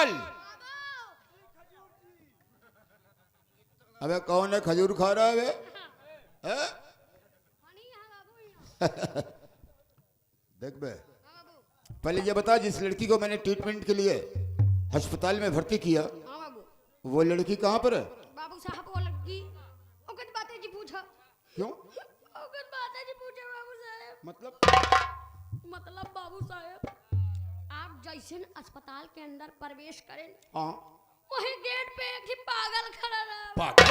अस्पताल। अबे कौन है खजूर खा रहा है? हैं? देख बे, पहले ये बता, जिस लड़की को मैंने ट्रीटमेंट के लिए अस्पताल में भर्ती किया, वो लड़की कहाँ पर है? बाबू साहब वो लड़की औकत बातें जी पूछा। क्यों? औकत बातें जी पूछा बाबू साहब। मतलब बाबू साहब, आप जैसे अस्पताल के अंदर प्रवेश करें, हाँ, वही गेट पे एक ही पागल खड़ा रहा। पागल?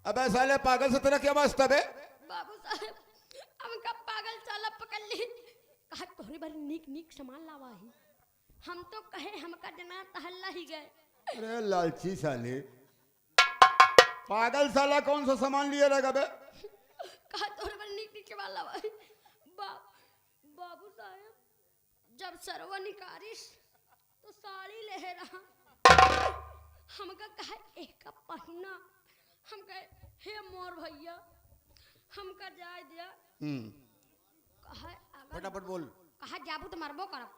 अबे साले पागल से तेरा क्या वास्ता बे? बाबू साहब, हमका पागल साला पकड़ ली, कहा तोहरे बारे नीक नीक सामान लावा ही। हम तो कहे हमका जना तहल्ला ही गए। अरे लालची साले, पागल साला कौन सा सामान लिया रहेगा बे? कहा तोहरे बारे नीक नीक सामान लावा ही। बाबू साहब, जब सरवा निकारिश तो साड़ी ले रहा, हमका कहा एक का पहना, हम कहे हे मोर भैया हमका जाय दिया। कहा फटाफट बोल। कहा जाबू तो मरबो करब।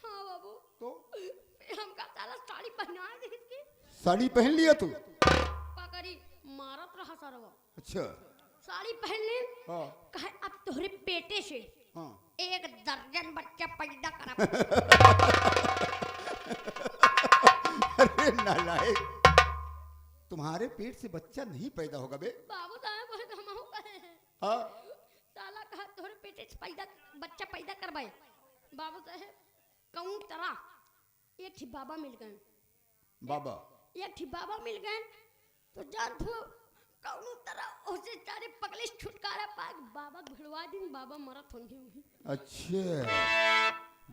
हाँ बाबू, तो हमका साला साड़ी पहना दी थी। साड़ी पहन लिया तू? पकड़ी मारत रहा सरवा। अच्छा, साड़ी पहन ली। हाँ। कहा अब तोहरे पेटे से हाँ। 1 दर्जन बच्चा पैदा करब। अरे नालायक, तुम्हारे पेट से बच्चा नहीं पैदा होगा बे? बाबू साहब कहे तो हम कहे हैं। हाँ। साला कहा तोहरे पेटे से बच्चा पैदा करवाए। बाबू साहब कौन तरह एक ही बाबा मिल गए। बाबा? एक ही बाबा मिल गए तो जान थो कौन तरह उसे सारे पगले छुटकारा पाए। बाबा भिड़वा दिन, बाबा मरत होंगे। अच्छा,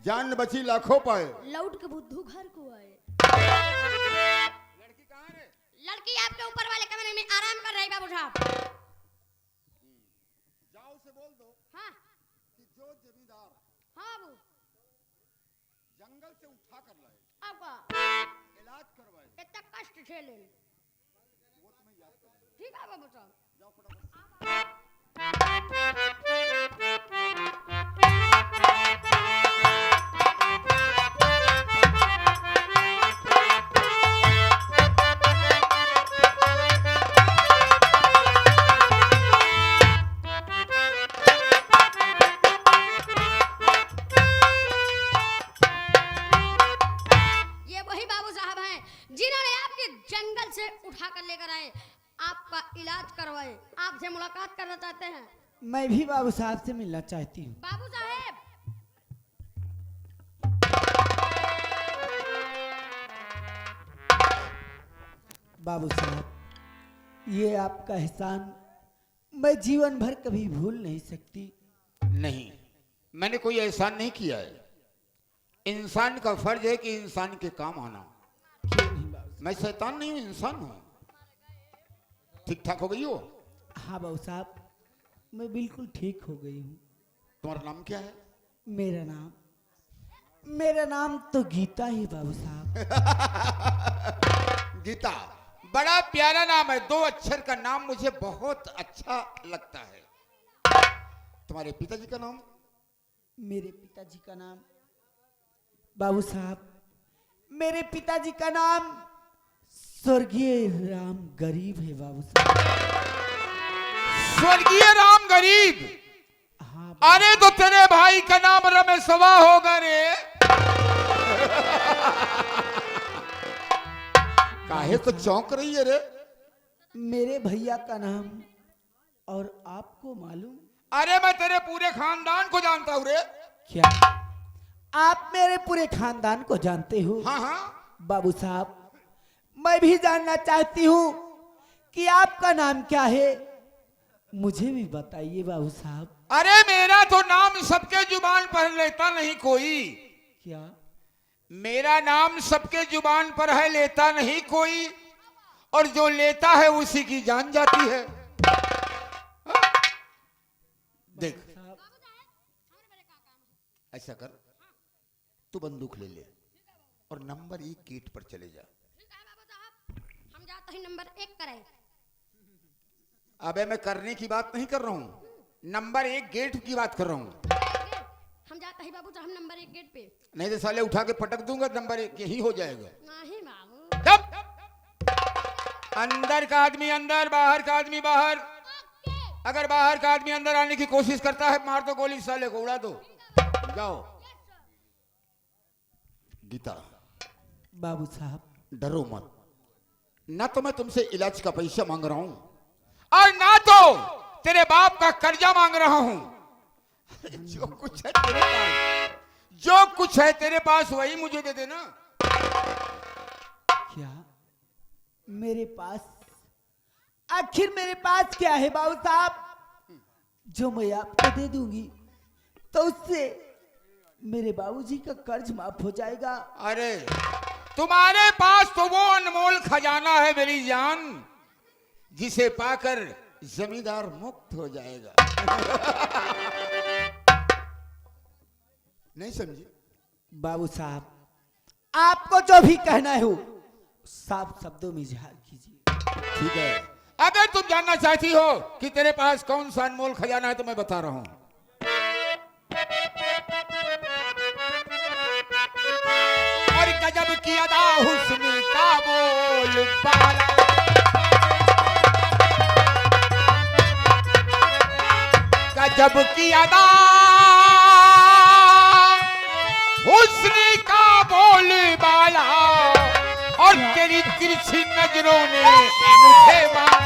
जान बची लाखों पाए। लौट के बुद्धू घर को आए। लड़की कहाँ है? लड़की आपके ऊपर वाले कमरे में आराम कर रही बाबू साहब। जाओ से बोल दो हाँ कि जो जमींदार हाँ बाबू, जंगल से उठा कर लाए, आपका इलाज करवाए, इतना कष्ट झेले, वो तुम्हें याद कर। ठीक है बाबू साहब। जाओ फटाफट। ये वही बाबू साहब हैं जिन्होंने आपके जंगल से उठा कर लेकर आए, आपका इलाज करवाए, आपसे मुलाकात करना चाहते हैं। मैं भी बाबू साहब से मिलना चाहती हूँ। बाबू साहब, बाबू साहब, ये आपका एहसान मैं जीवन भर कभी भूल नहीं सकती। नहीं, मैंने कोई एहसान नहीं किया है। इंसान का फर्ज है कि इंसान के काम आना। क्यों नहीं बाबू मैं शैतान नहीं हूँ, इंसान हूँ। ठीक ठाक हो गई हो? साहब? हाँ बाबू साहब, मैं बिल्कुल ठीक हो गई हूँ। तुम्हारा नाम क्या है? मेरा नाम तो गीता ही बाबू साहब। गीता, बड़ा प्यारा नाम है। 2 अक्षर का नाम मुझे बहुत अच्छा लगता है। तुम्हारे पिताजी का नाम? मेरे पिताजी का नाम बाबू साहब, मेरे पिताजी का नाम स्वर्गीय राम गरीब है बाबू साहब। स्वर्गीय राम गरीब? हाँ अरे तो तेरे भाई का नाम रमेशवा होगा रे। काहे तो चौंक रही है रे? मेरे भैया का नाम और आपको मालूम? अरे मैं तेरे पूरे खानदान को जानता हूँ रे। क्या आप मेरे पूरे खानदान को जानते हो? हाँ हाँ। बाबू साहब, मैं भी जानना चाहती हूँ कि आपका नाम क्या है, मुझे भी बताइए बाबू साहब। अरे मेरा तो नाम सबके जुबान पर लेता नहीं कोई। क्या? मेरा नाम सबके जुबान पर है, लेता नहीं कोई, और जो लेता है उसी की जान जाती है। देख, ऐसा कर, तू बंदूक ले ले और नंबर 1 गेट पर चले जा। ठीक है बाबू साहब, हम जाते ही नंबर 1 करें। अबे मैं करने की बात नहीं कर रहा हूँ, नंबर 1 गेट की बात कर रहा हूँ। हम जाते आता है बाबू साहब नंबर 1 गेट पे। नहीं तो साले उठा के पटक दूंगा, नंबर 1 यही हो जाएगा। नहीं बाबू। जब अंदर का आदमी अंदर, बाहर का आदमी बाहर। अगर बाहर का आदमी अंदर आने की कोशिश करता है, मार दो गोली, साले को उड़ा दो। जाओ। गीता बाबू साहब, डरो मत। ना तो मैं तुमसे इलाज का पैसा मांग रहा हूं, और ना तो तेरे बाप का कर्जा मांग रहा हूं। जो कुछ है तेरे पास, जो कुछ है तेरे पास वही मुझे दे देना। क्या मेरे पास, आखिर मेरे पास क्या है बाबू साहब जो मैं आपको दे दूंगी तो उससे मेरे बाबूजी का कर्ज माफ हो जाएगा? अरे तुम्हारे पास तो वो अनमोल खजाना है मेरी जान, जिसे पाकर जमींदार मुक्त हो जाएगा। नहीं समझे? बाबू साहब, आपको जो भी कहना है वो साफ शब्दों में इजहार कीजिए। ठीक है, अगर तुम जानना चाहती हो कि तेरे पास कौन सा अनमोल खजाना है तो मैं बता रहा हूं। और गजब की अदा हुस्न का बोल बाला, गजब की अदा हुस्न का बोल बाला, और तेरी तिरछी नजरों ने मुझे मार।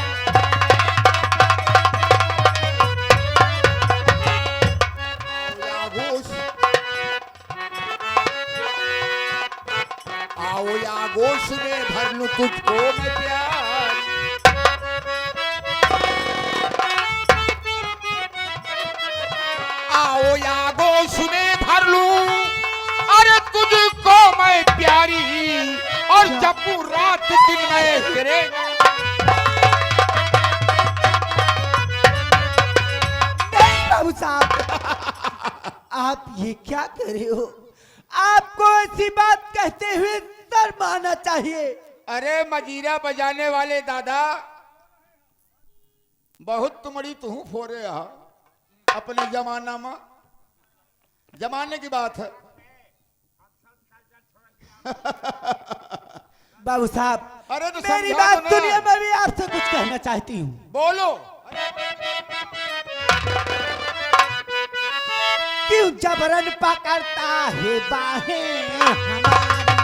आओ या गोश में भर लूं तुझको मैं प्यार, आओ या गोश में भर लूं अरे तुझको मैं प्यारी, और जब रात दिन में तेरे। बाबू साहब, आप ये क्या कर रहे हो? आपको ऐसी बात कहते हुए शर्माना चाहिए। अरे मजीरा बजाने वाले दादा, बहुत तुमड़ी तू फोरे अपने जमाना में, जमाने की बात है। बाबू साहब, अरे तो मेरी समझा बात तो ना। सुनिए, मैं भी आपसे कुछ कहना चाहती हूँ। बोलो। क्यों जबरन पकड़ता है बाहें हमारी,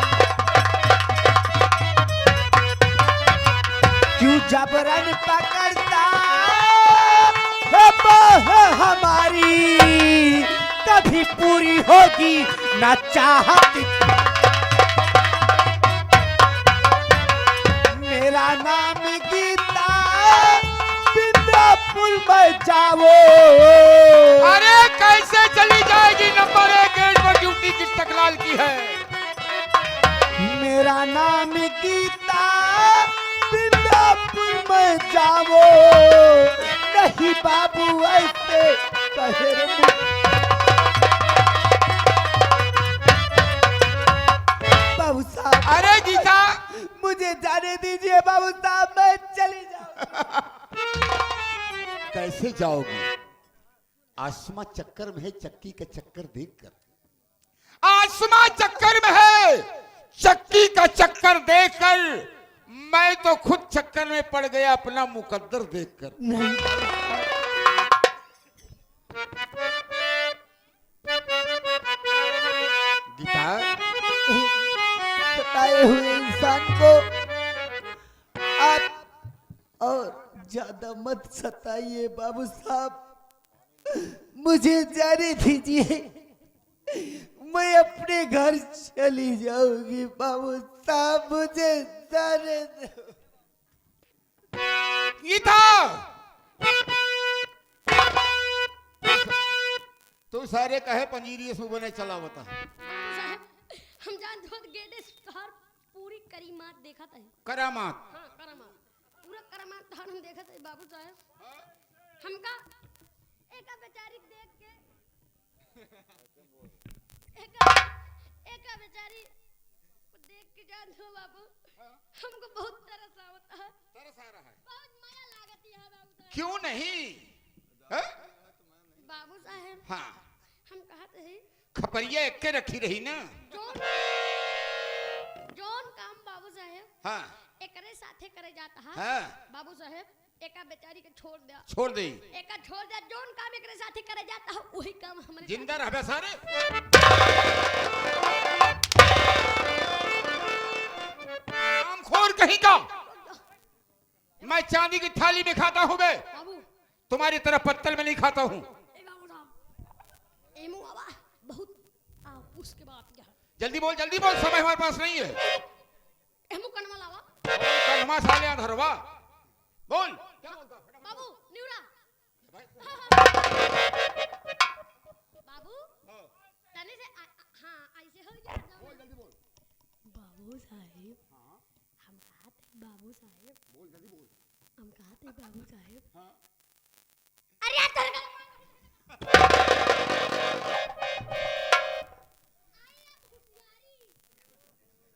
क्यों जबरन पकड़ता है बाहें हमारी, कभी पूरी होगी ना चाहत। मेरा नाम गीता, बिंदापुर में जाओ। अरे कैसे चली जाएगी, नंबर 1 गेट पर ड्यूटी किस तकलाल की है। मेरा नाम गीता, बिंदापुर में जाओ। नहीं बाबू ऐसे कहे रे बाबू साहब। अरे गीता, मुझे जाने दीजिए बाबू साहब, मैं चली जाऊं। कैसे जाओगी? आसमां चक्कर में है चक्की का चक्कर देखकर, आसमां चक्कर में है चक्की का चक्कर देखकर। मैं तो खुद चक्कर में पड़ गया अपना मुकद्दर देखकर। नहीं गीता, सताए हुए इंसान को आप और ज्यादा मत सताइए बाबू साहब, मुझे जाने दीजिए, मैं अपने घर चली जाऊंगी बाबू साहब, मुझे जाने दो। गीता, तू सारे कहे पंजीरी सुबह ने चला बता। साहब, हम जानते हो गेट स्टार पूरी करीमात देखा था। करामात। हाँ, करामात, पूरा करामात था हम देखा था बाबू साहब। हमका एक बेचारी देख के एक बेचारी को देख के जानते हो बाबू, हमको बहुत तरस आता है। तरस आ रहा है? बहुत माया लागती है बाबू साहब। क्यों नहीं है? बाबू साहब, हाँ, हम कहते हैं खपरिया एक के रखी रही ना। जोन जोन काम बाबू साहेब हाँ एकरे साथे करे जाता है। हाँ बाबू साहेब एका बेचारी के छोड़ दिया, छोड़ दे। एका छोड़ दिया। जोन काम एकरे साथे करे जाता है वही काम हमरे जिंदा रहबे सारे। खोर कहीं का। मैं चांदी की थाली में खाता हूँ बे, बाबू। तुम्हारी तरह पत्तल में नहीं खाता हूँ। ए बाबू साहब एमू आवा बहुत उसके बाद क्या जल्दी बोल, समय हमारे पास नहीं है। एमू कनमा लावा कलमा साले अधरवा बोल। बाबू न्यूरा बाबू तने से हां ऐसे हो गया। बोल जल्दी बोल। बाबू साहेब हम कहते बाबू साहेब बोल जल्दी बोल। हम कहते बाबू साहेब हां अरे यार तेरे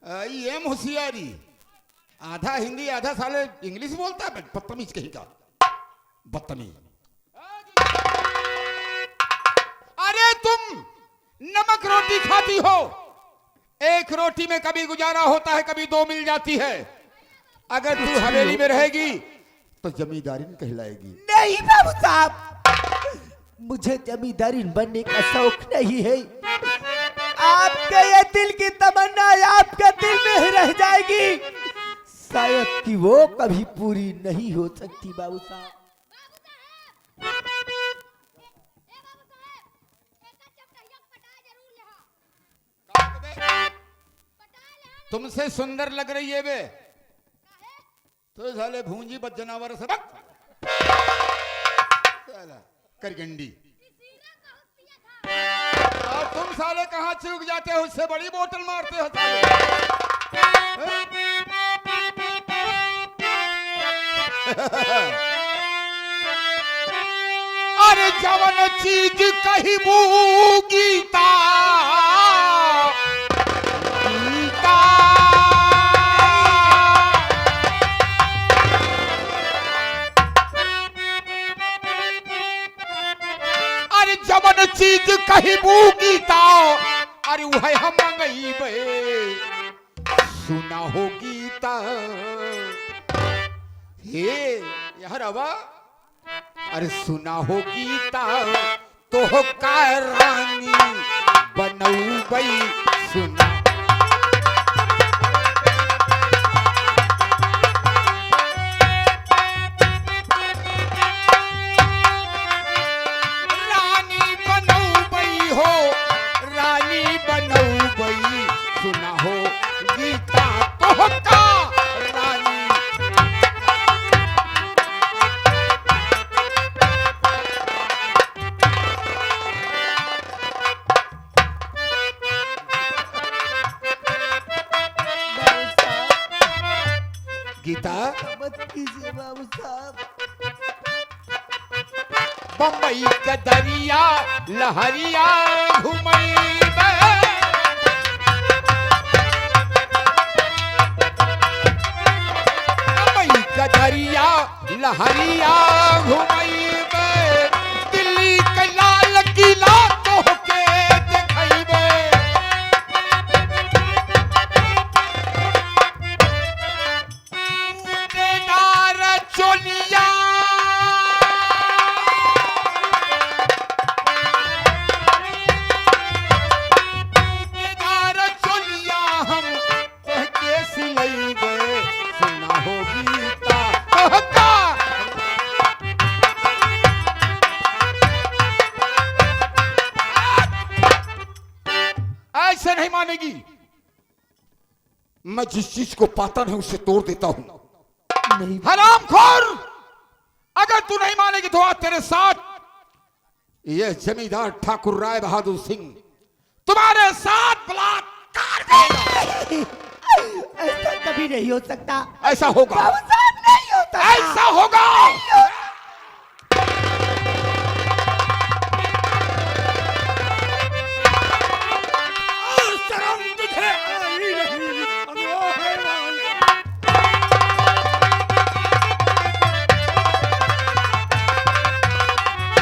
आई एम होशियारी। आधा हिंदी आधा साले इंग्लिश बोलता है, बदतमीज कहीं का, बदतमीज। अरे तुम नमक रोटी खाती हो, एक रोटी में कभी गुजारा होता है, कभी दो मिल जाती है। अगर तू हवेली में रहेगी तो जमींदारी कहलाएगी। नहीं बाबू साहब, मुझे जमींदारी बनने का शौक नहीं है। आपके ये दिल की तमन्ना आपके दिल में ही रह जाएगी, शायद कि वो कभी पूरी नहीं हो सकती बाबू साहब। तुमसे सुंदर लग रही है बे, तो साले भूंजी बद जनावर से करगंडी। और तुम साले कहाँ चूक जाते हो, उससे बड़ी बोतल मारते हो साले। अरे जवन चीज कही बू गीता गीता, अरे जवन चीज कही बू गीता, अरे वह हम गई बे सुना हो गीता। हे यार अबा, अरे सुना हो गीता तो का रानी बनऊ बई सुना। रानी बनऊ बई हो, रानी बनऊ बई सुना हो गीता तो का रानी। गीता मत कीजिए बाबू साहब। बम्बई का दरिया लहरिया घुमई बे, बम्बई का दरिया लहरिया घुमई बे, दिल्ली का लाल किला तो के दिखाई बे। केदार चोलिया केदार चोलिया हम कहके सिलैबे सुना हो गीता कहता। ऐसे नहीं मानेगी, मैं जिस चीज को पाता नहीं उसे तोड़ देता हूं। नहीं हरामखोर, अगर तू नहीं मानेगी तो आज तेरे साथ यह जमींदार ठाकुर राय बहादुर सिंह तुम्हारे साथ बलात्कार करेगा। ऐसा कभी नहीं हो सकता ऐसा होगा, बाबू साहब, नहीं होता। ऐसा होगा। शर्म तुझे आई नहीं, अगवा हैवान।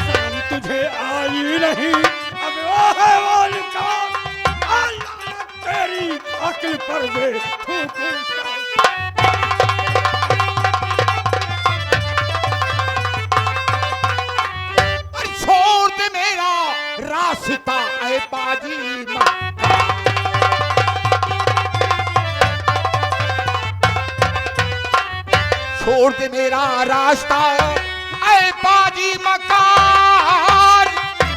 शर्म तुझे आई नहीं, अगवा हैवान का। छोड़ दे मेरा रास्ता ऐ बाजी मकार,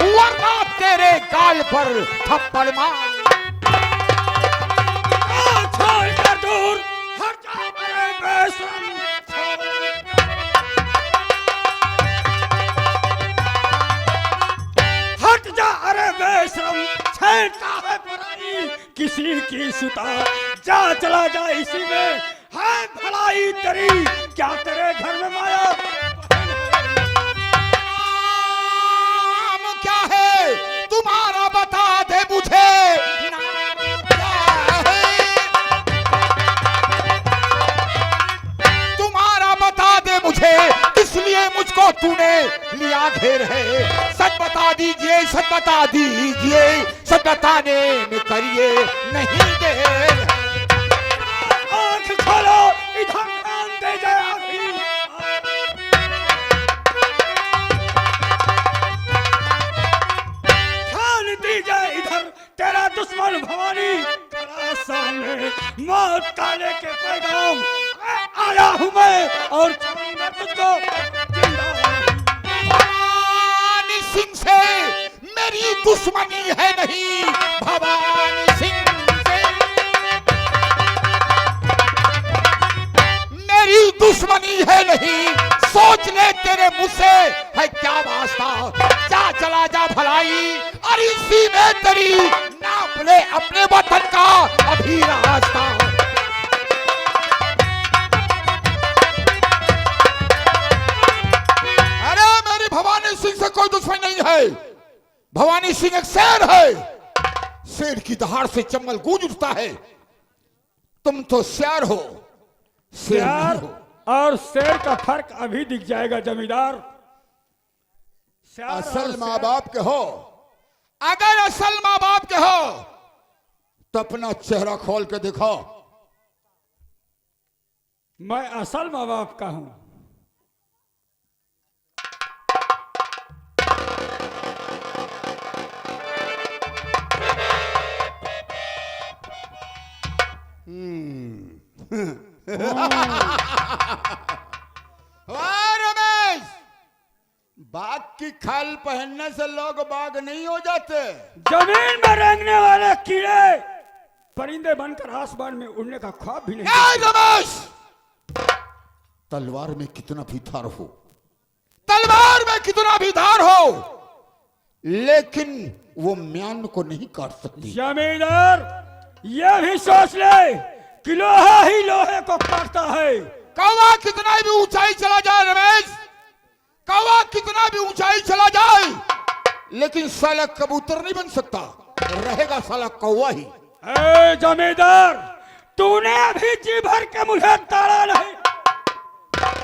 वरना तेरे गाल पर थप्पड़ मार। छोड़ कर दूर हट जा मेरे बेशरम। हट जा अरे बेशरम, छेड़ता है बुराई किसी की सुता। जा चला जा इसी में है भलाई तेरी, क्या तेरे घर में माया नाम क्या है तुम्हारा बता दे मुझे, नाम क्या है तुम्हारा बता दे मुझे, इसलिए मुझको तूने लिया घेर है। सच बता दीजिए, सच बता दीजिए, सच बताने में करिए नहीं देर। आंख खोलो इधर ध्यान दे जाए अभी। ध्यान दी जाए इधर, तेरा दुश्मन भवानी खड़ा सामने, मौत का लेके पैगाम आया हूं मैं, और छोड़ी मैं तुझको जिंदा नहीं। भवानी सिंह से मेरी दुश्मनी है नहीं, भवानी सिंह से मेरी दुश्मनी है नहीं। सोच ले तेरे मुंह से है क्या वास्ता, जा चला जा भलाई और इसी में तेरी नाप ले अपने वतन का अभी रास्ता। अरे मेरी भवानी सिंह से कोई दुश्मन नहीं है। भवानी सिंह एक शेर है, शेर की दहाड़ से चम्बल गूंज उठता है। तुम तो शेर हो, शेर नहीं शेर हो। और शेर का फर्क अभी दिख जाएगा जमींदार। शेर और असल शेर। माँ बाप के हो, अगर असल माँ बाप के हो तो अपना चेहरा खोल के दिखो। मैं असल माँ बाप का हूं। वाह रमेश, बाघ की खाल पहनने से लोग बाघ नहीं हो जाते। जमीन में रेंगने वाले कीड़े परिंदे बनकर आसमान में उड़ने का ख्वाब भी नहीं ए रमेश, तलवार में कितना भी धार हो, तलवार में कितना भी धार हो, लेकिन वो म्यान को नहीं काट सकती। जमींदार ये भी सोच ले कि लोहा ही लोहे को काटता है। कौवा कितना भी ऊंचाई चला जाए रमेश, कौवा कितना भी ऊंचाई चला जाए, लेकिन साला कबूतर नहीं बन सकता, रहेगा साला कौवा ही। ए जमींदार, तूने अभी जी भर के मुझे ताड़ा नहीं,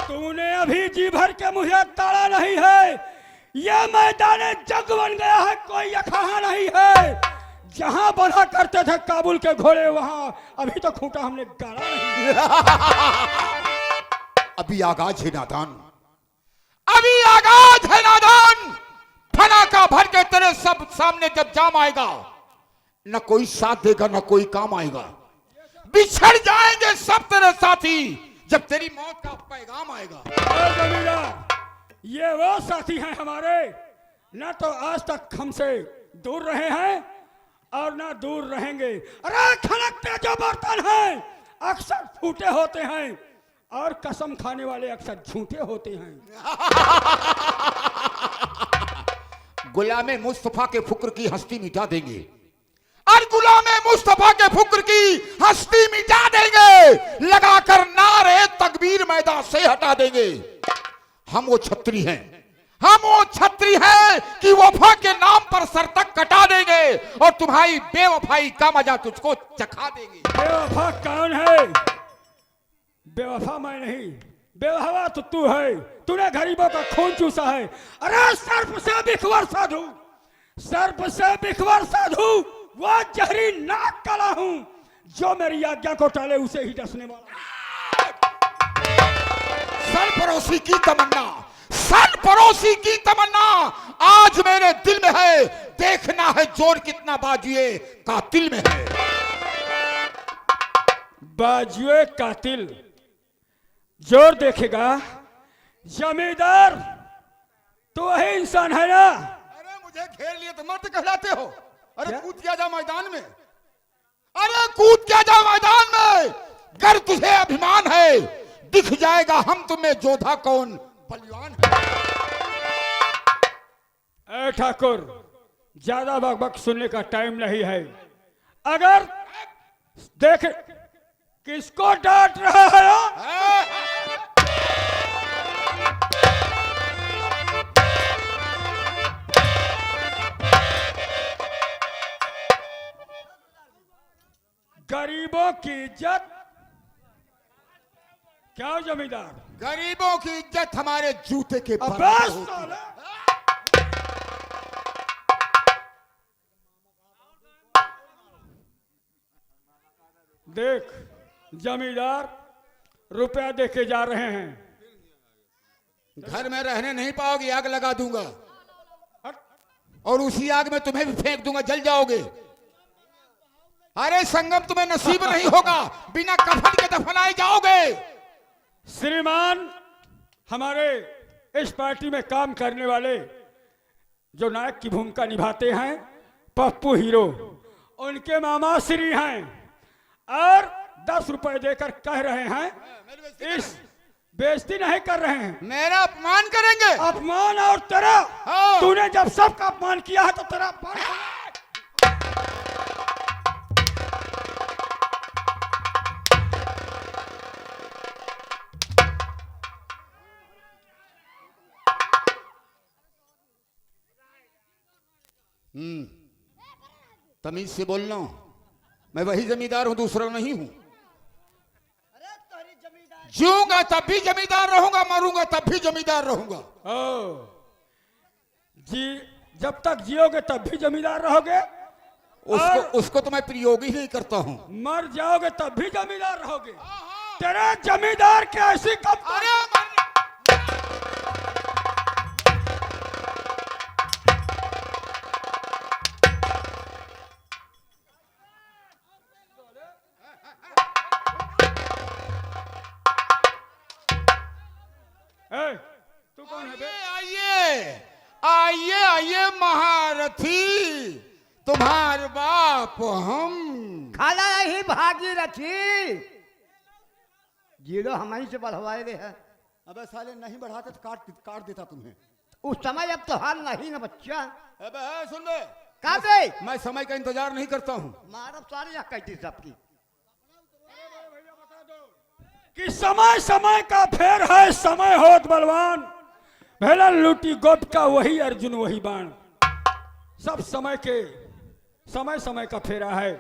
तूने अभी जी भर के मुझे ताड़ा नहीं है। यह मैदान जंग बन गया है, कोई अखाड़ा नहीं है। जहां बना करते थे काबुल के घोड़े, वहां अभी तो खूंटा हमने गाड़ा नहीं। अभी आगाज है नादान, अभी आगाज है नादान। फना का भर के तेरे सब सामने जब जाम आएगा, न कोई साथ देगा न कोई काम आएगा। बिछड़ जाएंगे सब तेरे साथी जब तेरी मौत का पैगाम आएगा। ए जमींदार, ये वो साथी हैं हमारे, न तो आज तक हमसे दूर रहे हैं और ना दूर रहेंगे। अरे खनकते जो बर्तन हैं अक्सर फूटे होते हैं, और कसम खाने वाले अक्सर झूठे होते हैं। गुलामे मुस्तफा के फुक्र की हस्ती मिटा देंगे, और गुलामे मुस्तफा के फुक्र की हस्ती मिटा देंगे, लगाकर नारे तकबीर मैदान से हटा देंगे। हम वो छत्री हैं, हम वो छत्री हैं कि वफा के नाम पर सर तक कटा देंगे, और तुम्हारी बेवफाई का मजा तुझको चखा देंगे। बेवफा कौन है? बेवफा मैं नहीं, बेवफा तो तू है। तूने गरीबों का खून चूसा है। अरे सर्प से बिखवर साधु, सर्प से बिखवर साधु, वो जहरी नाक काला हूं, जो मेरी आज्ञा को टाले उसे ही डसने वाला। सरपरोसी की तमन्ना, सरपरोसी की तमन्ना आज मेरे दिल में है। देखना है जोर कितना बाजुए कातिल में है। बाजुए कातिल, जोर देखेगा। जमींदार तो वही इंसान है ना? अरे मुझे घेर लिए तो मर्द कहलाते हो? अरे क्या? कूद क्या जा मैदान में, अरे कूद क्या जा मैदान में। गर तुझे अभिमान है, दिख जाएगा हम तुम्हें जोधा कौन बलवान है। ए ठाकुर, ज्यादा बकबक सुनने का टाइम नहीं है। अगर देख किसको डांट रहा है? गरीबों की इज्जत क्या हो जमींदार? गरीबों की इज्जत हमारे जूते के अबे बराबर होती है। साला! देख जमींदार, रुपया दे के जा रहे हैं। घर में रहने नहीं पाओगे, आग लगा दूंगा हट। और उसी आग में तुम्हें भी फेंक दूंगा, जल जाओगे। अरे संगम तुम्हें नसीब नहीं होगा, बिना कफन के दफनाए जाओगे। श्रीमान, हमारे इस पार्टी में काम करने वाले जो नायक की भूमिका निभाते हैं, पप्पू हीरो, उनके मामा श्री हैं और 10 रुपए देकर कह रहे हैं, इस बेइज्जती नहीं कर रहे हैं, मेरा अपमान करेंगे। अपमान। और तेरा, हाँ। तूने जब सबका अपमान किया है तो तेरा अपमान होगा। तमीज से बोलना, मैं वही जमींदार हूं, दूसरा नहीं हूं। जीऊंगा तब भी जमींदार रहूंगा, मरूंगा तब भी जमींदार रहूंगा। ओ, जी जब तक जियोगे तब भी जमींदार रहोगे, उसको तो मैं प्रयोग ही नहीं करता हूं। मर जाओगे तब भी जमींदार रहोगे। तेरे जमींदार के ऐसी कब? अरे तू कौन है बे? आइए आइए आइए महारथी, तुम्हार बाप हम। खाला ही भागीरथी, जीरो हमारी से बढ़वाए हुए है। अबे साले नहीं बढ़ाते तो काट देता तुम्हें। उस समय अब तो हाल नहीं ना बच्चा। अबे सुन ले, का बे? मैं समय का इंतजार नहीं करता हूं। मारब सारे यहाँ कहती सबकी। कि समय समय का फेर है, समय होत बलवान। भेला लूटी गोप का वही अर्जुन वही बाण। सब समय समय का फेरा है।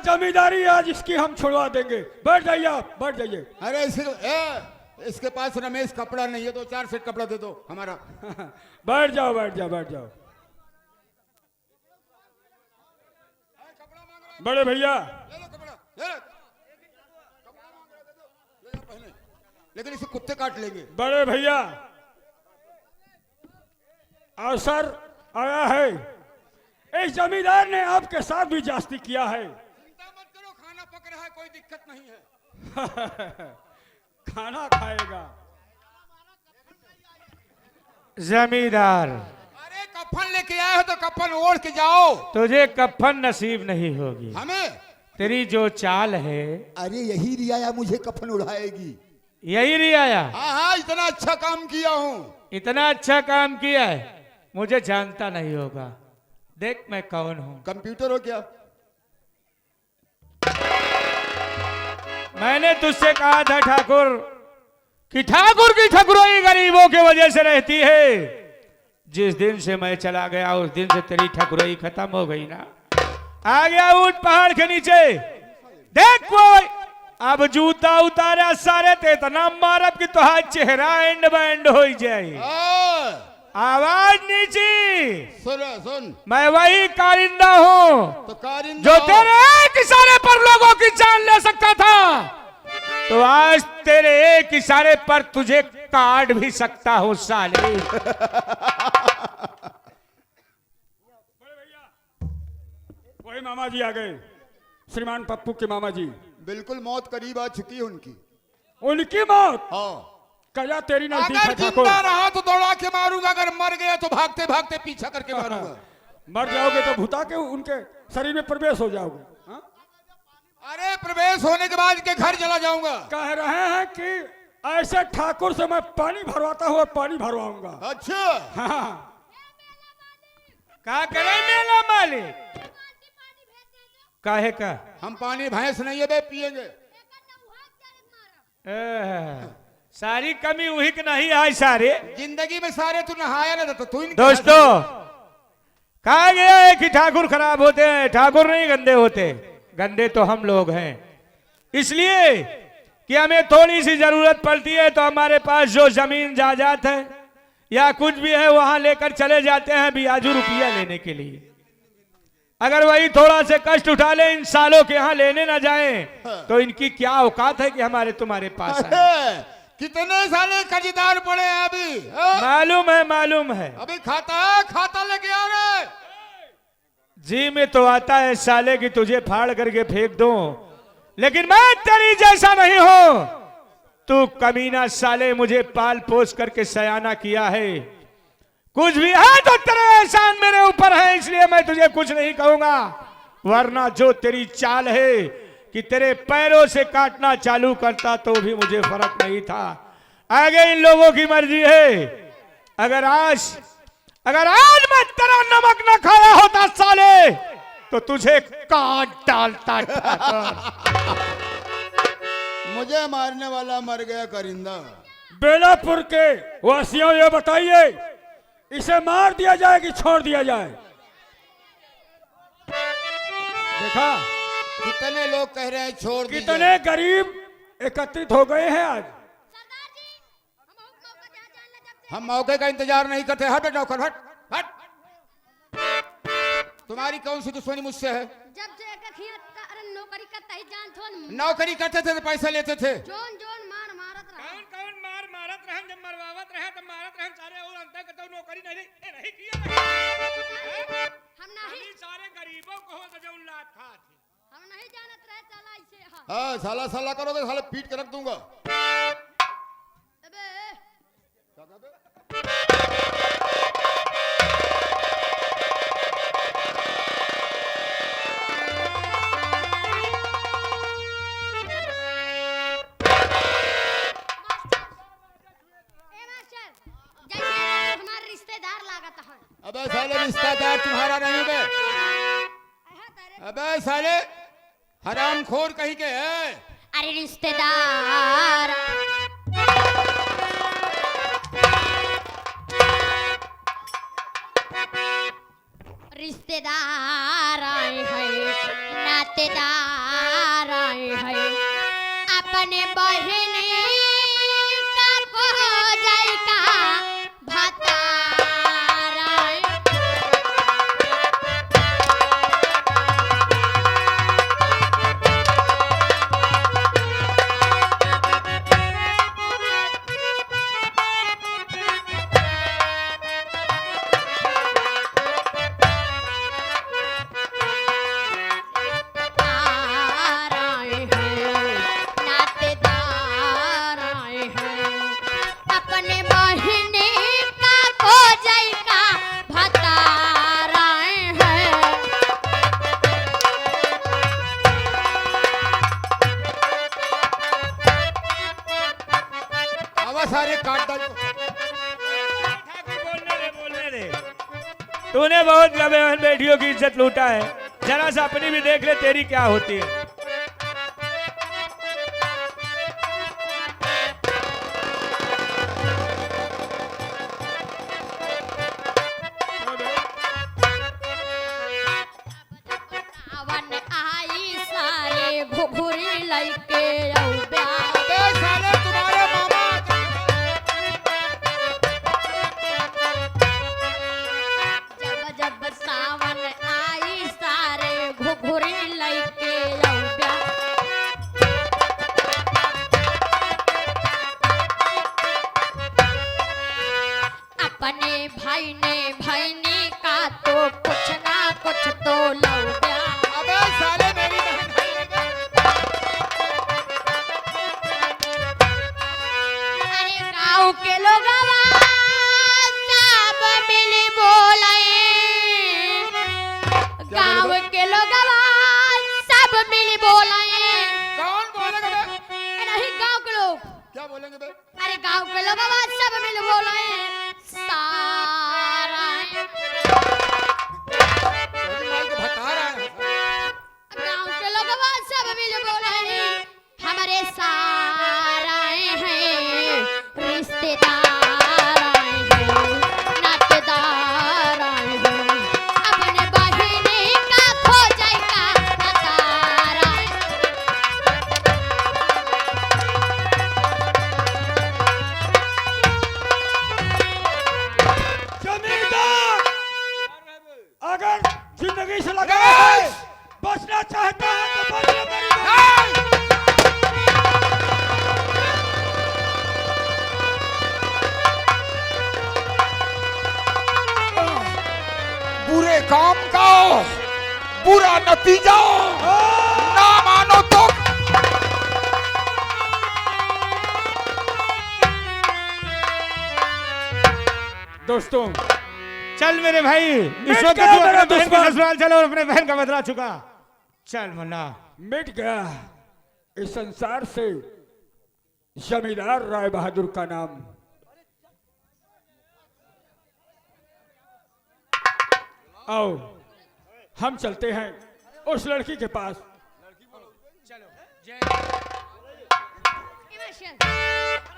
जमींदारी आज इसकी हम छुड़वा देंगे। बैठ जाइए आप, बैठ जाइए। अरे इसके पास रमेश कपड़ा नहीं है तो 4 सेट कपड़ा दे दो हमारा। बैठ जाओ, बैठ जाओ, बैठ जाओ। बड़े भैया, ले लो कपड़ा, ले लो। ले लो पहले, लेकिन इसे कुत्ते काट लेंगे। बड़े भैया, अवसर आया है। इस जमींदार ने आपके साथ भी जास्ती किया है। चिंता मत करो, खाना पक रहा है, कोई दिक्कत नहीं है। खाना खाएगा जमींदार। अरे कफन लेके आए हो तो कफन ओढ़ के जाओ। तुझे कफन नसीब नहीं होगी। हमें तेरी जो चाल है, अरे यही रियाया मुझे कफन उड़ाएगी। यही रियाया। हाँ हाँ, इतना अच्छा काम किया हूँ। इतना अच्छा काम किया है, मुझे जानता नहीं होगा। देख मैं कौन हूँ। कंप्यूटर हो क्या? मैंने तुझसे कहा था ठाकुर कि ठाकुर की ठकुराई गरीबों के वजह से रहती है। जिस दिन से मैं चला गया उस दिन से तेरी ठकुराई खत्म हो गई ना। आ गया ऊंट पहाड़ के नीचे, देख कोई अब जूता उतारा सारे ते इतना मारब कि तुहार चेहरा एंड बैंड हो जाए। आवाज नीची। सुन मैं वही कारिंदा हूँ तो कारिंदा जो हो। तेरे एक इशारे पर लोगों की जान ले सकता था, तो आज तेरे एक इशारे पर तुझे काट भी सकता हूँ साले। वही मामा जी आ गए, श्रीमान पप्पू के मामा जी। बिल्कुल मौत करीब आ चुकी है उनकी। उनकी मौत हाँ, कया तेरी नजदीक अगर है ठाकुर। जिंदा रहा तो दौड़ा के मारूंगा, अगर मर गया तो भागते भागते पीछा करके मारूंगा। मर जाओगे तो भूता के उनके शरीर में प्रवेश हो जाओगे। हाँ? अरे प्रवेश होने के बाद के घर चला जाऊंगा। कह रहे हैं कि ऐसे ठाकुर से मैं पानी भरवाता हूँ और पानी भरवाऊंगा। अच्छा, हाँ, का करे मेला मालिक? काहे का? हम पानी भैंस नहीं है बे, पिएंगे। सारी कमी वही की नहीं आई सारे। जिंदगी में सारे तू नहाया ना तो तू दोस्तों, कहा गया है कि ठाकुर खराब होते हैं, ठाकुर नहीं गंदे होते, गंदे तो हम लोग हैं। इसलिए कि हमें थोड़ी सी जरूरत पड़ती है तो हमारे पास जो जमीन जायदाद है या कुछ भी है वहां लेकर चले जाते हैं ब्याजू रुपया लेने के लिए। अगर वही थोड़ा से कष्ट उठा ले, इन सालों के यहाँ लेने ना जाएं, तो इनकी क्या औकात है कि हमारे तुम्हारे पास आए। कितने साले कर्जदार पड़े हैं अभी। मालूम है। अभी खाता लेके आ रहे। जी में तो आता है साले की तुझे फाड़ करके फेंक दूं, लेकिन मैं तेरी जैसा नहीं हूं। तू कमीना साले मुझे पाल पोस करके सयाना किया है, कुछ भी है तो तेरे एहसान मेरे ऊपर है, इसलिए मैं तुझे कुछ नहीं कहूंगा। वरना जो तेरी चाल है कि तेरे पैरों से काटना चालू करता तो भी मुझे फर्क नहीं था। आगे इन लोगों की मर्जी है। अगर आज मैं तेरा नमक न खाया होता साले, तो तुझे काट डालता। मुझे मारने वाला मर गया करिंदा। बेलापुर के वासियों ये बताइए, इसे मार दिया जाए कि छोड़ दिया जाए? देखा कितने लोग कह रहे हैं छोड़ दीजिए। कितने गरीब एकत्रित हो गए हैं आज। हम मौके का इंतजार नहीं करते। हट बेटा, हट हट। तुम्हारी कौन सी दुश्मनी मुझसे है? जब से नौकरी करता ही जान थोन नौकरी करते थे तो पैसा लेते थे। जोन मारत रहा। कौन मारत रहन, जब मरवावत रहे तब मारत रहन सारे, और अंतर कतौ नौकरी नहीं किया। हम नहीं सारे गरीबों को हो तो जो लात खा थी। हम नहीं जानत रहे चला इसे। हाँ, साला करोगे साले पीट के रख दूंगा। अबे हमारे रिश्तेदार लागत है। अबे साले रिश्तेदार तुम्हारा नहीं बे। अबे साले हरामखोर कहीं के है। अरे रिश्तेदार आए हैं, नातेदार आए हैं, अपने बहन का को जाएगा भतार आए। सारे काट डाल। बोलने दे। तूने बहुत बहन बेटियों की इज्जत लूटा है, जरा सा अपनी भी देख ले तेरी क्या होती है। आई सारे घुघुरी लइके साले तुम्हारे मामा गांव के लोग सब मिल बोले। कौन बोलेगा बे? नहीं गांव के लोग। क्या बोलेंगे बे? अरे गांव के लोग सब मिल बोले सारा। तेरी माई को बता रहा है। गांव के लोग सब मिल बोले हमारे सारा हैं रिश्तेदार हैं नातेदार हैं अपने बहिनी का खो जाएगा अतारा। जमींदार अगर जिंदगी से लगा है, बचना चाहता है तो बच ले मेरी बात। बुरे काम का बुरा नतीजा ना मानो तो दोस्तों चल मेरे भाई, इस मिट वक्त गया तू मेरा अपने बहन दुश्मन। का ससुराल चल और अपने बहन का बदला चुका। चल मुन्ना। मिट गया इस संसार से जमींदार राय बहादुर का नाम। आओ हम चलते हैं उस लड़की के पास।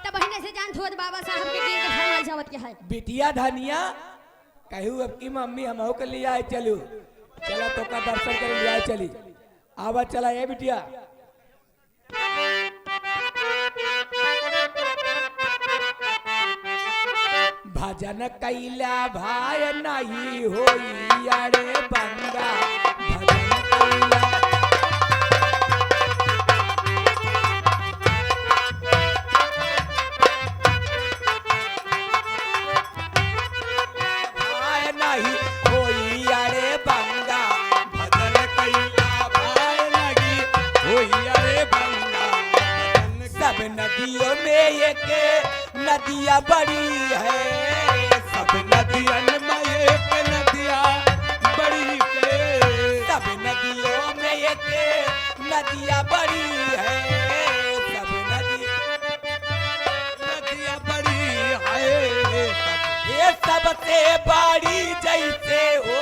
तब बहिने से जान थोड़ बाबा साहब के गिर के फरमाल जावत क्या है। बिटिया धनिया कहू अब की मम्मी हम के लिए आए चलू चला तो का दर्शन कर लिया चली आवा चला ये बिटिया। भजन कैला भाई नहीं होई अरे बंगा भजन कैला भाई नहीं होई अरे बंगा भजन कैला भाई नहीं होई अरे बंगा भजन सब नदियों में एक नदियाँ बड़ी है सब नदियन में एक नदिया बड़ी है सब नदियों में एक नदिया बड़ी है सब नदिया बड़ी है ये सबसे बड़ी जैसे हो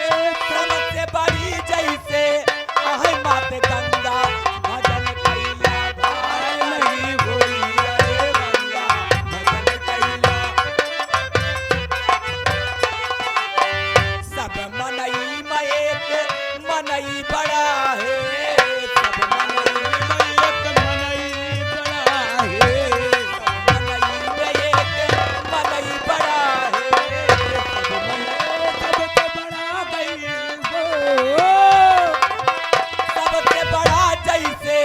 ये सबसे बड़ी जैसे आहे मात गंगा भजन कैला भाई नहीं होई अरे गंगा भजन कैला सब मनई में एक मनई बड़ा है सब मनई में एक मनई बड़ा है सब मनई में एक मनई बड़ा है सब मनई सबसे बड़ा गई हो सबसे बड़ा जैसे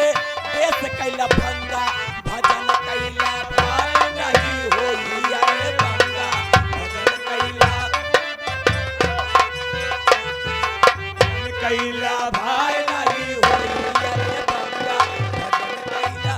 देश कैला भंगा भजन कैला भाई नहीं होई अरे गंगा भजन कैला कैला भाई नहीं होई अरे गंगा भजन कैला।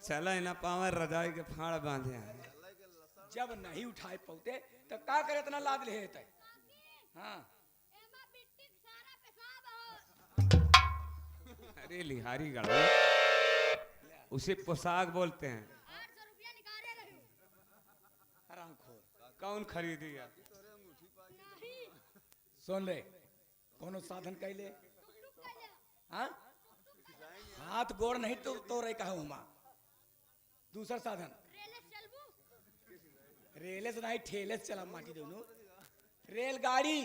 चला ना पावर रजाई के फाड़ बांधे हैं। जब नहीं उठाए पौते तो का करे इतना लाद ले हेतै हाँ अरे लिहारी गढ़ो उसे पोशाक बोलते हैं। 800 रुपया निकाले रही हराम खोर कौन खरीदेगा? सुन ले कोनो साधन कैले हाँ हाथ गोड़ नहीं तो रही कहा हुमा दूसरा साधन रेले से नहीं ठेले से चला माटी दोनों रेलगाड़ी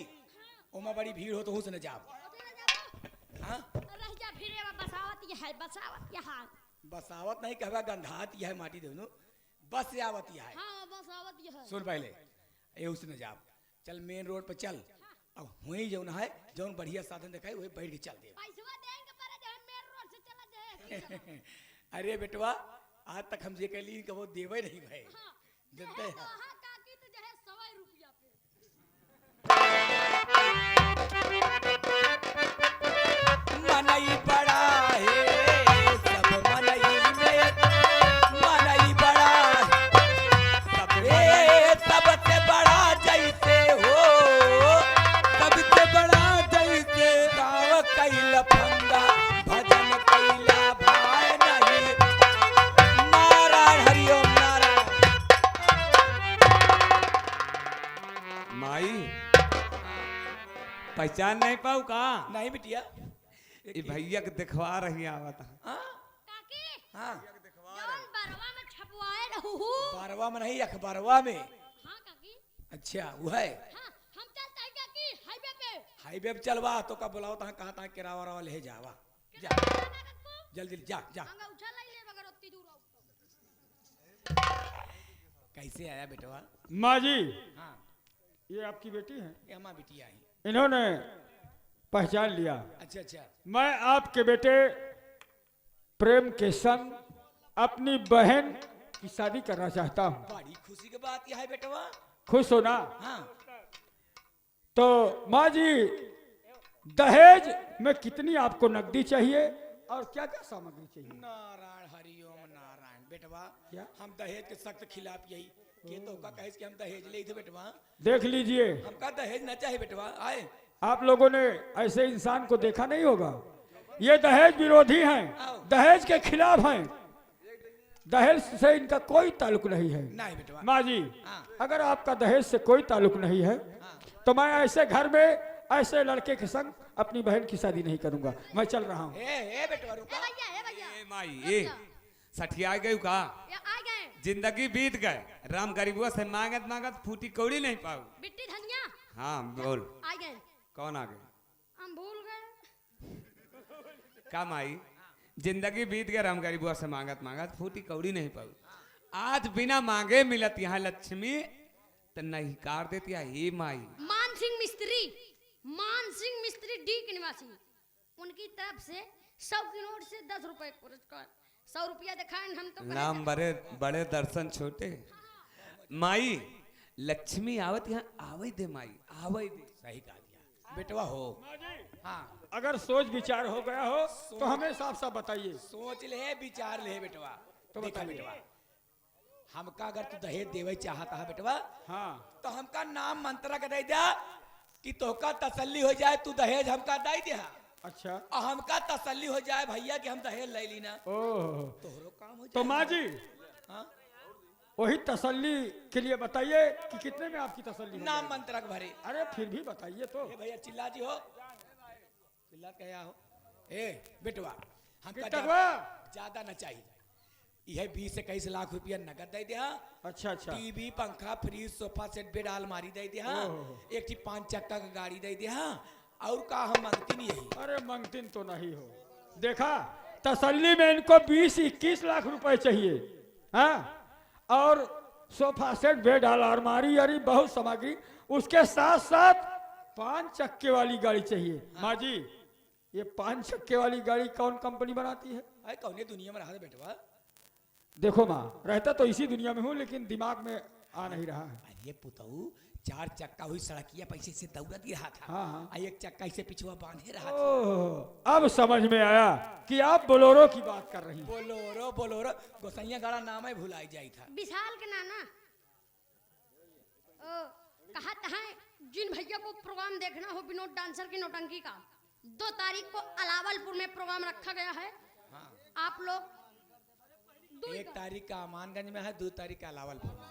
ओमा बड़ी भीड़ हो तो हूँ से न जाब हाँ रह जा फिरे बसावत यह है बसावत यहाँ। बसावत नहीं कहवा गंधात यह माटी दोनों बस से आवत यह है। हाँ बसावत यह है। सुन पहले ये उस न जाब चल मेन रोड पर चल अब वही जौन है जौन बढ़िया साधन दिखाई वही बैठ के चल दे। पैसवा देंगे पर जो है मेन रोड से चला जाए। अरे बेटवा आज तक हम ये कहली कि वो देवे नहीं भाई देते हैं हाँ काकी तो जो है 100 रुपया पे। मन मनई बड़ा है सब मनई में मनई बड़ा सबसे बड़ा जैसे हो सबसे बड़ा जैसे गाँव कैला फंदा भजन कैला भाई नहीं नारायण हरिओम नारायण। माई पहचान नहीं पाऊ का नहीं बिटिया ये भैया के दिखवा रही आवत काकी हाँ जौन बरवा में छपवाए रहू बारवा में नहीं अखबारवा में। हाँ काकी अच्छा वो है हाँ हम चलते हैं काकी हाईवे पे हाईवे पे चलवा तो का बुलाओ तहाँ कहाँ तहाँ किरावा रवा ले जावा जा जल्दी जा जा। अंगा उछल नहीं ले मगर उतनी दूर आओ कैसे आया बेटवा? माँ जी हाँ ये आपकी बेटी है। ये हमारी बिटिया है। इन्होंने पहचान लिया। अच्छा अच्छा मैं आपके बेटे प्रेम के संग अपनी बहन की शादी करना चाहता हूँ। बड़ी खुशी की बात यह है बेटवा। खुश हो ना? हाँ तो माँ जी दहेज में कितनी आपको नकदी चाहिए और क्या क्या सामग्री चाहिए? नारायण हरिओम नारायण बेटवा क्या? हम दहेज के सख्त खिलाफ यही के तो का कहे कि हम दहेज ले थे बेटवा। देख लीजिए हमका दहेज न चाहिए बेटवा। आए आप लोगों ने ऐसे इंसान को देखा नहीं होगा। ये दहेज विरोधी हैं, दहेज के खिलाफ हैं। दहेज से इनका कोई ताल्लुक नहीं है। नहीं बेटवा। माँ जी हाँ। अगर आपका दहेज से कोई ताल्लुक नहीं है तो मैं ऐसे घर में ऐसे लड़के के संग अपनी बहन की शादी नहीं करूंगा। मैं चल रहा हूँ। ए बेटवा रुका। ए भैया ए माई ए सठिया गई का ये आ गए जिंदगी बीत गए राम गरीबुआ से मांगत मांगत फूटी कौड़ी नहीं पाऊ। बिट्टी धनिया हाँ बोल आ गए कौन आ गए हम भूल गए का माई जिंदगी बीत गए राम गरीबुआ से मांगत मांगत फूटी कौड़ी नहीं पाऊ। आज बिना मांगे मिलत यहाँ लक्ष्मी तो नहीं कार देती है। हे माई मान सिंह मिस्त्री डी के निवासी उनकी तरफ से 100 की नोट से 10 रुपए पुरस्कार 100 रुपया दिखाएं हम तो नाम बड़े बड़े दर्शन छोटे। माई लक्ष्मी आवत यहाँ आवे दे माई आवे दे। सही कहा दिया बेटवा हो। हाँ अगर सोच विचार हो गया हो तो हमें साफ साफ बताइए। सोच ले विचार ले बेटवा। तो देखा बताइए। बेटवा हमका अगर तू दहेज देवे चाहता है बेटवा हाँ तो हमका नाम मंत्रा के दे दिया कि तोहका तसल्ली हो जाए तू दहेज हमका दे दिया अच्छा और हमका तसल्ली हो जाए भैया कि हम दहेज ले ली ना ओह तोहरो काम हो तो जाए। माँ जी हाँ? वही तसल्ली के लिए बताइए कि कितने में आपकी तसल्ली हो नाम जाएगी? मंत्रा के भरे। अरे फिर भी बताइए तो। ए भैया चिल्ला जी हो चिल्ला क्या हो। ए बेटवा हमका कितना? ज्यादा न चाहिए। यह 20 से 21 लाख रुपया नगद दे दिया। अच्छा अच्छा टीवी पंखा फ्रिज सोफा सेट बेड अलमारी दे दिया। एक 5 चक्का का गाड़ी दे दिया और का हम मांगती नहीं यही। अरे मंगतिन तो नहीं हो। देखा तसल्ली में इनको 20-21 लाख रुपए चाहिए। हाँ और सोफा सेट बेड अलमारी यारी बहुत सामग्री उसके साथ साथ 5 चक्के वाली गाड़ी चाहिए। माँ जी ये 5 चक्के वाली गाड़ी कौन कंपनी बनाती है? अरे कौन दुनिया में रहा था बेटवा। देखो माँ रहता तो इसी दुनिया में हूँ लेकिन दिमाग में आ नहीं रहा है। अरे पुतऊ 4 चक्का हुई सड़किया पैसे से दौड़त ही रहा था। हाँ, हाँ। आ 1 चक्का इसे पिछुआ बांधे रहा था। ओह अब समझ में आया कि आप बोलोरो की बात कर रही हैं। बोलोरो बोलोरो गोसैया गाड़ा नाम है भुलाई जाई था। विशाल के नाना कहा है जिन भैया को प्रोग्राम देखना हो विनोद डांसर की नौटंकी का 2 तारीख को अलावलपुर में प्रोग्राम रखा गया है। हाँ। आप लोग 1 तारीख का अमानगंज में है 2 तारीख का अलावलपुर में।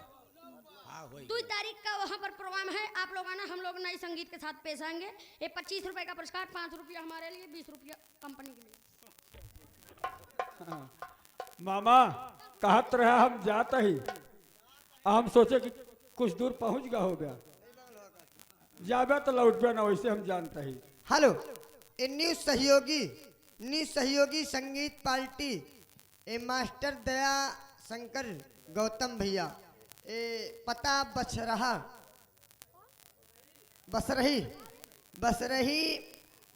हाँ वही 2 तारीख का वहाँ पर प्रोग्राम है। आप लोग आना हम लोग नए संगीत के साथ पेश आएंगे। ये 25 रुपए का पुरस्कार 5 रुपया हमारे लिए 20 रुपया कंपनी के लिए। हाँ। मामा कहत रहा हम जाते ही हम सोचे कि कुछ दूर पहुंच गया हो गया जाबे तो लौट पे ना वैसे हम जानते ही। हेलो ए न्यू सहयोगी संगीत पार्टी ए मास्टर दया शंकर गौतम भैया ए पता बसरही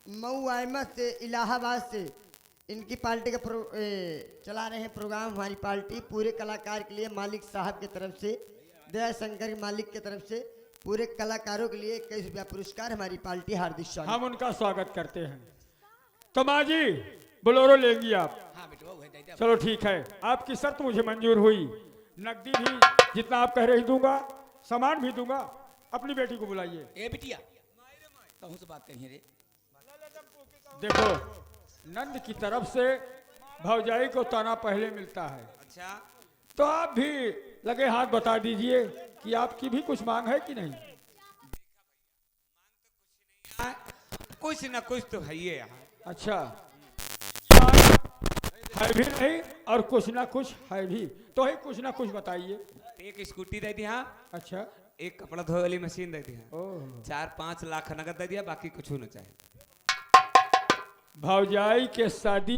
मऊ आयमत से इलाहाबाद से इनकी पार्टी का चला रहे हैं प्रोग्राम। हमारी पार्टी पूरे कलाकार के लिए मालिक साहब की तरफ से दया शंकर मालिक की तरफ से पूरे कलाकारों के लिए 21 रुपया पुरस्कार हमारी पार्टी हार्दिक स्वागत। हम उनका स्वागत करते हैं। तो माँ जी बोलोरो लेंगी आप? हाँ बेटवा वही दे दे। चलो ठीक है, आपकी शर्त मुझे मंजूर हुई। नकदी भी जितना आप कह रही दूंगा, सामान भी दूंगा। अपनी बेटी को बुलाइए। ए बिटिया कहूँ से बात कही रे। देखो, नंद की तरफ से भौजाई को ताना पहले मिलता है। अच्छा, तो आप भी लगे हाथ बता दीजिए कि आपकी भी कुछ मांग है कि नहीं? कुछ ना कुछ तो है ये यहाँ। अच्छा, मांग है भी नहीं और कुछ ना कुछ है भी, तो ही कुछ ना कुछ बताइए। एक स्कूटी दे दी हाँ, अच्छा, एक कपड़ा धोने वाली मशीन दे दी हाँ, ओह, 4-5 लाख नगद दे दिया, बाकी कुछ ना चाहिए। भौजाई के शादी